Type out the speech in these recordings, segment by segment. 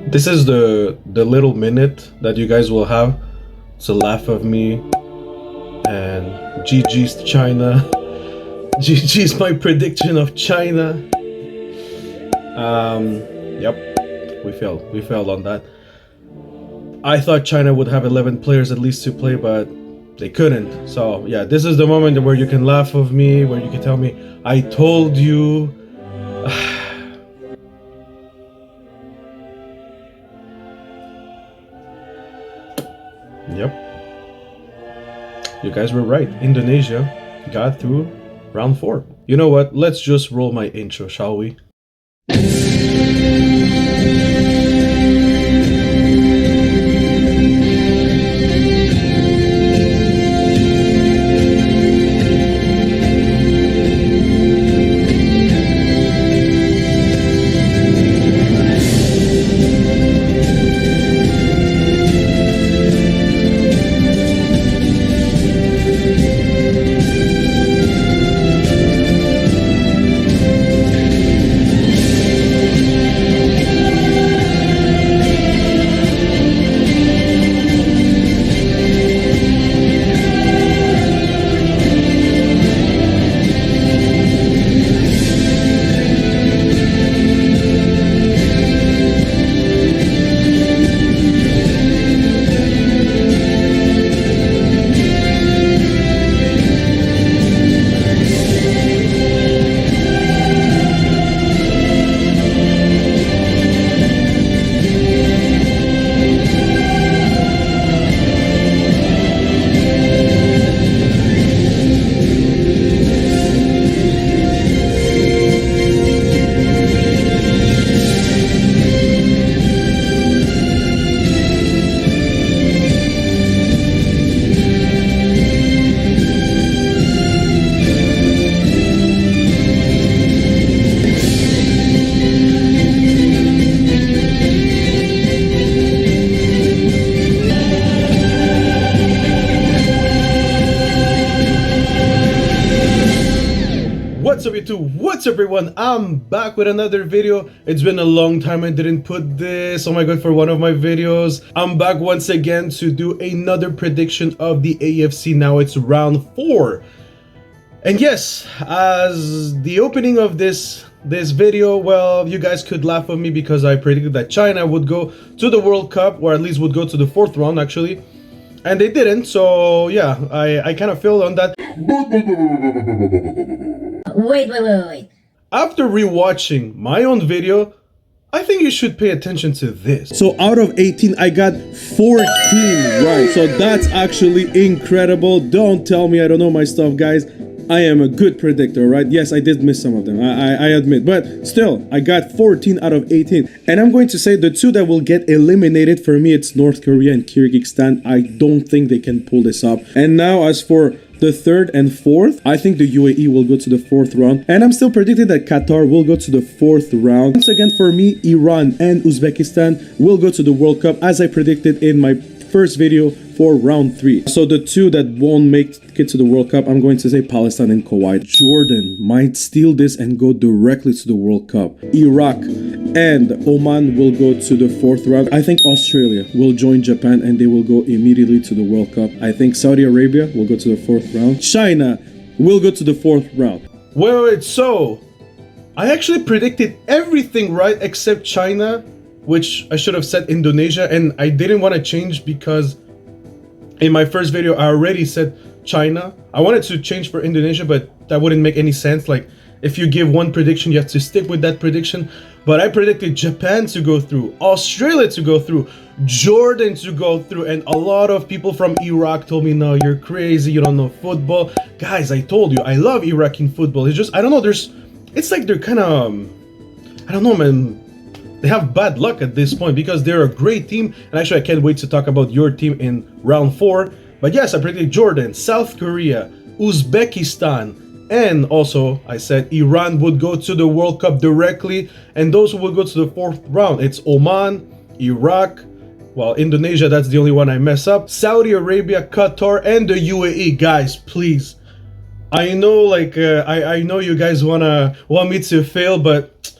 This is the little minute that you guys will have to laugh of me and GG's China. GG's my prediction of China. Yep, we failed on that. I thought China would have 11 players at least to play, but they couldn't. So yeah, this is the moment where you can laugh of me, where you can tell me I told you. Yep, you guys were right. Indonesia got through round 4. You know what? Let's just roll my intro, shall we? What's up YouTube? What's up everyone? I'm back with another video. It's been a long time I didn't put this, oh my god, for one of my videos. I'm back once again to do another prediction of the AFC. Now it's round 4. And yes, as the opening of this video, well, you guys could laugh at me because I predicted that China would go to the World Cup, or at least would go to the 4th round actually. And they didn't, so yeah, I kind of failed on that. Wait. After rewatching my own video, I think you should pay attention to this. So out of 18, I got 14 right. So that's actually incredible. Don't tell me I don't know my stuff, guys. I am a good predictor, right? Yes, I did miss some of them, I admit. But still, I got 14 out of 18. And I'm going to say the two that will get eliminated, for me, it's North Korea and Kyrgyzstan. I don't think they can pull this up. And now, as for the 3rd and 4th, I think the UAE will go to the 4th round. And I'm still predicting that Qatar will go to the 4th round. Once again, for me, Iran and Uzbekistan will go to the World Cup, as I predicted in my first video for round 3. So the two that won't make it to the World Cup, I'm going to say Palestine and Kuwait. Jordan might steal this and go directly to the World Cup. Iraq and Oman will go to the 4th round. I think Australia will join Japan and they will go immediately to the World Cup. I think Saudi Arabia will go to the 4th round. China will go to the 4th round. Wait, so I actually predicted everything right except China, which I should have said Indonesia, and I didn't want to change because in my first video I already said China. I wanted to change for Indonesia, but that wouldn't make any sense. Like, if you give one prediction, you have to stick with that prediction. But I predicted Japan to go through, Australia to go through, Jordan to go through, and a lot of people from Iraq told me, no, you're crazy, you don't know football. Guys, I told you, I love Iraqi football. It's just, I don't know, it's like they're kind of, I don't know, man. They have bad luck at this point because they're a great team. And actually, I can't wait to talk about your team in round 4. But yes, I predicted Jordan, South Korea, Uzbekistan, and also I said Iran would go to the World Cup directly. And those who will go to the 4th round, it's Oman, Iraq, well, Indonesia, that's the only one I mess up, Saudi Arabia, Qatar, and the UAE. Guys, please. I know, like, I know you guys want me to fail, but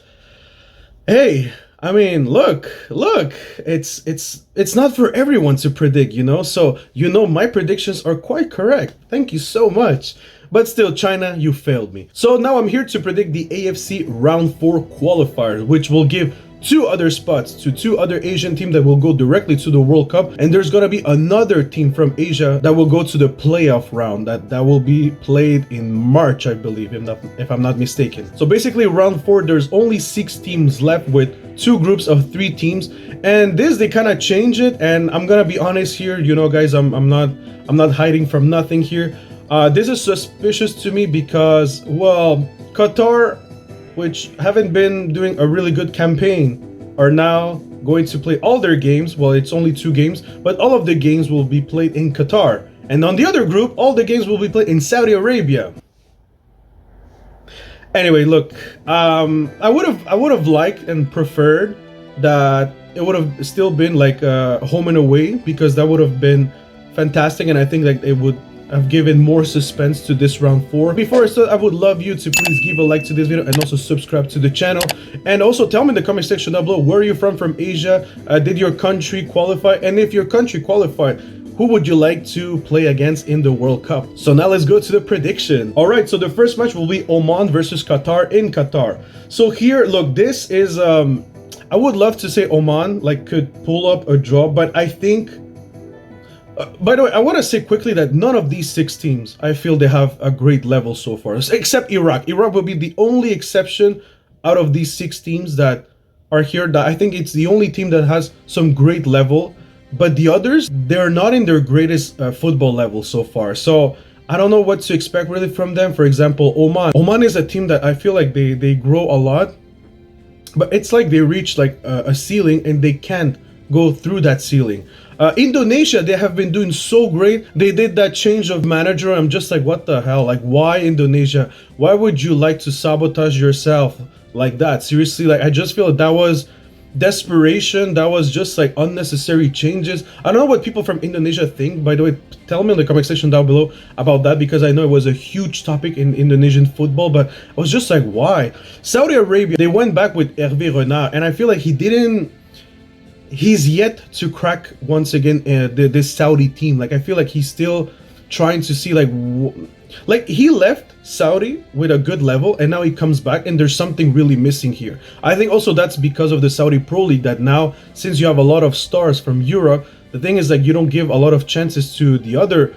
hey, I mean, look, it's not for everyone to predict, you know. So, you know, my predictions are quite correct. Thank you so much. But still, China, you failed me. So now I'm here to predict the AFC Round 4 qualifiers, which will give two other spots to two other Asian teams that will go directly to the World Cup, and there's gonna be another team from Asia that will go to the playoff round that will be played in March, I believe, if I'm not mistaken. So basically, round 4, there's only 6 teams left with 2 groups of 3 teams, and this they kind of change it. And I'm gonna be honest here, you know, guys, I'm not hiding from nothing here. This is suspicious to me because, well, Qatar, which haven't been doing a really good campaign, are now going to play all their games. Well, it's only 2 games, but all of the games will be played in Qatar. And on the other group, all the games will be played in Saudi Arabia. Anyway, look, I would have liked and preferred that it would have still been like home and away, because that would have been fantastic, and I think like it would have given more suspense to this round 4. Before I start, I would love you to please give a like to this video and also subscribe to the channel. And also tell me in the comment section down below, where are you from Asia? Did your country qualify? And if your country qualified, who would you like to play against in the World Cup? So now let's go to the prediction. All right, so the first match will be Oman versus Qatar in Qatar. So here, look, this is I would love to say Oman like could pull up a draw, but I think by the way, I want to say quickly that none of these 6 teams, I feel they have a great level so far, except Iraq. Iraq will be the only exception out of these 6 teams that are here. That I think it's the only team that has some great level, but the others, they're not in their greatest football level so far. So I don't know what to expect really from them. For example, Oman. Oman is a team that I feel like they grow a lot, but it's like they reach like a ceiling and they can't go through that ceiling. Indonesia, they have been doing so great. They did that change of manager. I'm just like, what the hell? Like, why Indonesia? Why would you like to sabotage yourself like that? Seriously, like, I just feel like that was desperation. That was just like unnecessary changes. I don't know what people from Indonesia think. By the way, tell me in the comment section down below about that, because I know it was a huge topic in Indonesian football, but I was just like, why? Saudi Arabia, they went back with Hervé Renard, and I feel like he's yet to crack once again this Saudi team. Like, I feel like he's still trying to see like he left Saudi with a good level and now he comes back and there's something really missing here. I think also that's because of the Saudi Pro League, that now since you have a lot of stars from Europe, the thing is like you don't give a lot of chances to the other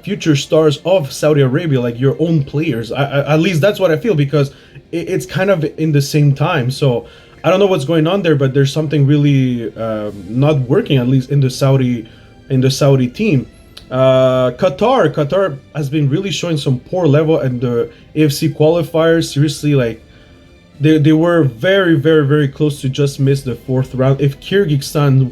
future stars of Saudi Arabia, like your own players. At least that's what I feel, because it's kind of in the same time. So I don't know what's going on there, but there's something really not working, at least in the Saudi team. Qatar has been really showing some poor level at the AFC qualifiers. Seriously, like they were very, very, very close to just miss the 4th round. If Kyrgyzstan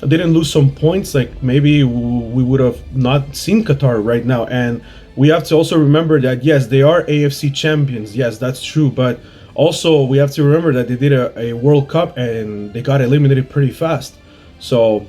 didn't lose some points, like maybe we would have not seen Qatar right now. And we have to also remember that yes, they are AFC champions. Yes, that's true, but also we have to remember that they did a World Cup and they got eliminated pretty fast. So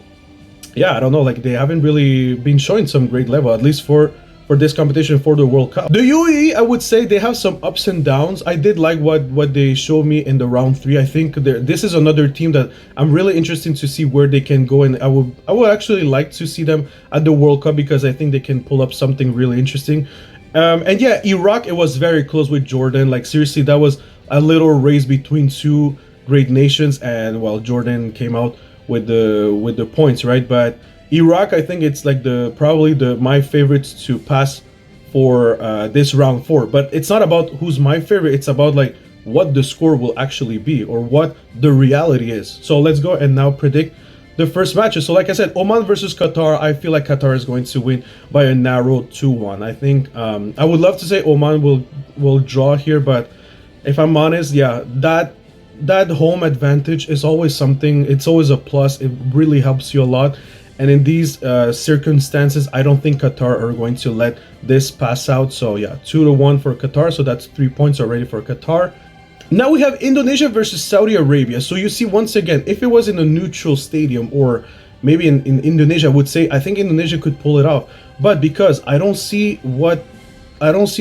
yeah, I don't know, like they haven't really been showing some great level, at least for this competition, for the World Cup. The UAE, I would say they have some ups and downs. I did like what they showed me in the round 3. I think this is another team that I'm really interested to see where they can go, and I would actually like to see them at the World Cup, because I think they can pull up something really interesting. And yeah, Iraq, it was very close with Jordan. Like seriously, that was a little race between 2 great nations, and well, Jordan came out with the points, right? But Iraq, I think it's like probably my favorites to pass for this round 4. But it's not about who's my favorite, it's about like what the score will actually be, or what the reality is. So let's go and now predict the first matches. So like I said, Oman versus Qatar, I feel like Qatar is going to win by a narrow 2-1. I think I would love to say Oman will draw here, but if I'm honest, yeah, that home advantage is always something. It's always a plus. It really helps you a lot. And in these circumstances, I don't think Qatar are going to let this pass out. So yeah, 2-1 for Qatar. So that's 3 points already for Qatar. Now we have Indonesia versus Saudi Arabia. So you see, once again, if it was in a neutral stadium, or maybe in Indonesia, I would say I think Indonesia could pull it off. But because I don't see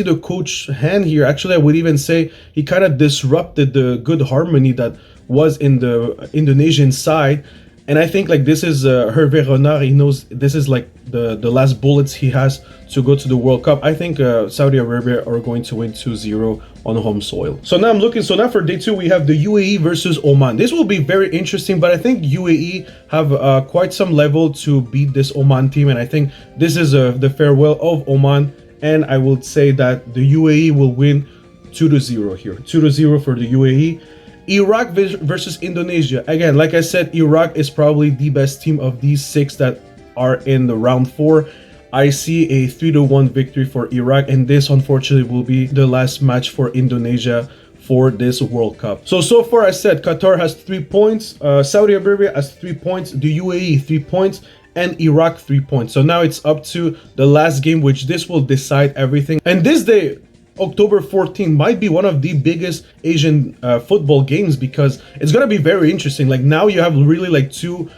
the coach hand here. Actually, I would even say he kind of disrupted the good harmony that was in the Indonesian side. And I think like this is Hervé Renard. He knows this is like the last bullets he has to go to the World Cup. I think Saudi Arabia are going to win 2-0 on home soil. So now I'm looking. So now for day 2 we have the UAE versus Oman. This will be very interesting, but I think UAE have quite some level to beat this Oman team, and I think this is the farewell of Oman. And I will say that the UAE will win 2-0 here. 2-0 for the UAE. Iraq versus Indonesia. Again, like I said, Iraq is probably the best team of these 6 that are in the round 4. I see a 3-1 victory for Iraq, and this unfortunately will be the last match for Indonesia for this World Cup. So far I said Qatar has 3 points, Saudi Arabia has 3 points, the UAE 3 points, and Iraq 3 points. So now it's up to the last game, which this will decide everything. And this day, October 14 might be one of the biggest Asian football games, because it's gonna be very interesting. Like now you have really like 2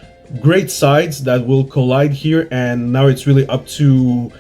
great sides that will collide here, and now it's really up to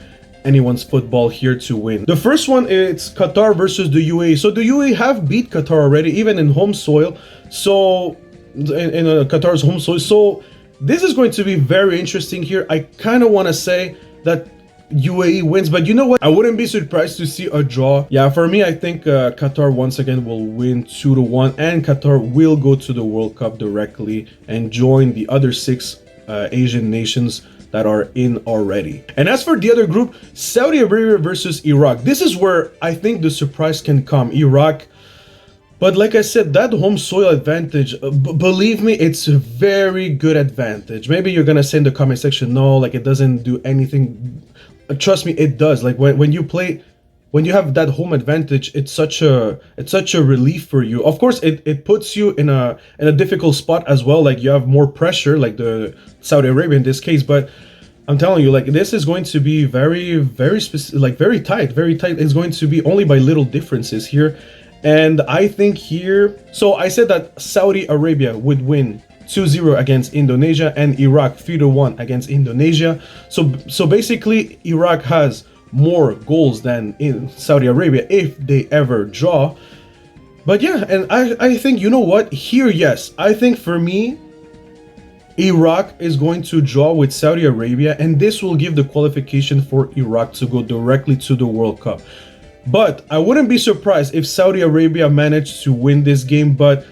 anyone's football here to win. The first one is Qatar versus the UAE. So the UAE have beat Qatar already, even in home soil. So in Qatar's home soil. So this is going to be very interesting here. I kind of want to say that UAE wins, but you know what, I wouldn't be surprised to see a draw. Yeah, for me I think Qatar once again will win 2-1, and Qatar will go to the World Cup directly and join the other 6 Asian nations that are in already. And as for the other group, Saudi Arabia versus Iraq, this is where I think the surprise can come. Iraq, but like I said, that home soil advantage, believe me, it's a very good advantage. Maybe you're gonna say in the comment section, no, like it doesn't do anything. Trust me, it does. Like when you play, when you have that home advantage, it's such a relief for you. Of course, it puts you in a difficult spot as well. Like you have more pressure, like the Saudi Arabia in this case. But I'm telling you, like this is going to be very specific, like very tight. It's going to be only by little differences here. And I think here, so I said that Saudi Arabia would win 2-0 against Indonesia, and Iraq 3-1 against Indonesia. So basically Iraq has more goals than in Saudi Arabia if they ever draw. But yeah, and I think, you know what, here, yes, I think for me Iraq is going to draw with Saudi Arabia, and this will give the qualification for Iraq to go directly to the World Cup. But I wouldn't be surprised if Saudi Arabia managed to win this game. But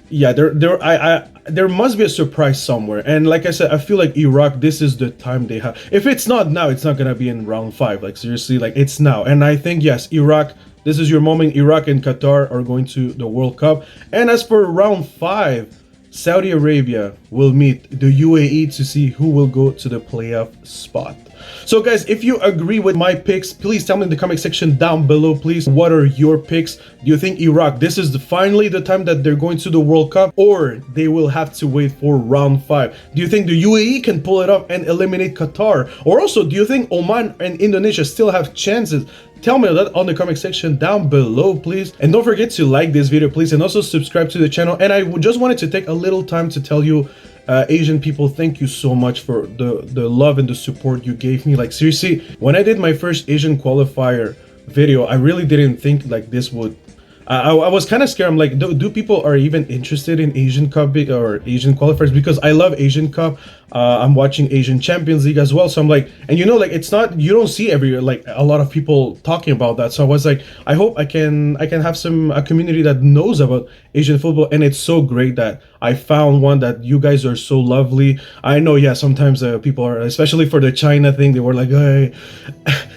yeah, there must be a surprise somewhere. And like I said, I feel like Iraq, this is the time they have. If it's not now, it's not gonna be in round 5. Like seriously, like it's now. And I think yes, Iraq, this is your moment. Iraq and Qatar are going to the World Cup. And as for round 5, Saudi Arabia will meet the UAE to see who will go to the playoff spot. So guys, if you agree with my picks, please tell me in the comment section down below, please. What are your picks? Do you think Iraq, this is finally the time that they're going to the World Cup, or they will have to wait for round 5? Do you think the UAE can pull it off and eliminate Qatar? Or also, do you think Oman and Indonesia still have chances? Tell me that on the comment section down below, please. And don't forget to like this video, please, and also subscribe to the channel. And I just wanted to take a little time to tell you, Asian people, thank you so much for the love and the support you gave me. Like seriously, when I did my first Asian qualifier video, I really didn't think like this would. I was kind of scared. I'm like, do people are even interested in Asian Cup or Asian qualifiers? Because I love Asian Cup. I'm watching Asian Champions League as well. So I'm like, and you know, like it's not, you don't see like a lot of people talking about that. So I was like, I hope I can have a community that knows about Asian football. And it's so great that I found one that you guys are so lovely. I know, yeah, sometimes people are, especially for the China thing, they were like, hey,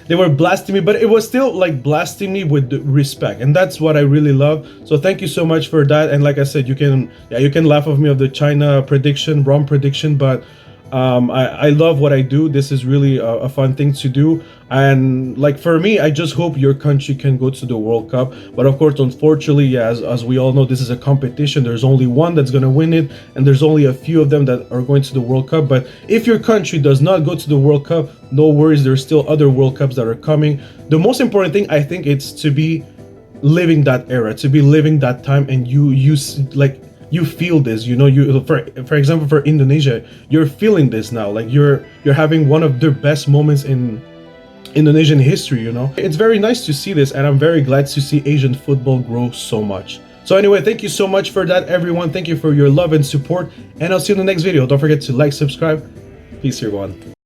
they were blasting me, but it was still like blasting me with respect, and that's what I really love. So thank you so much for that. And like I said, you can laugh at me of the China prediction, wrong prediction, but I love what I do. This is really a fun thing to do, and like for me, I just hope your country can go to the World Cup. But of course, unfortunately, yeah, as we all know, this is a competition. There's only one that's gonna win it, and there's only a few of them that are going to the World Cup. But if your country does not go to the World Cup, no worries, there's still other World Cups that are coming. The most important thing, I think, it's to be living that era, to be living that time, and you feel this, you know, you for example, for Indonesia, you're feeling this now, like you're having one of their best moments in Indonesian history, you know. It's very nice to see this, and I'm very glad to see Asian football grow so much. So anyway, thank you so much for that, everyone. Thank you for your love and support, and I'll see you in the next video. Don't forget to like, subscribe. Peace, everyone.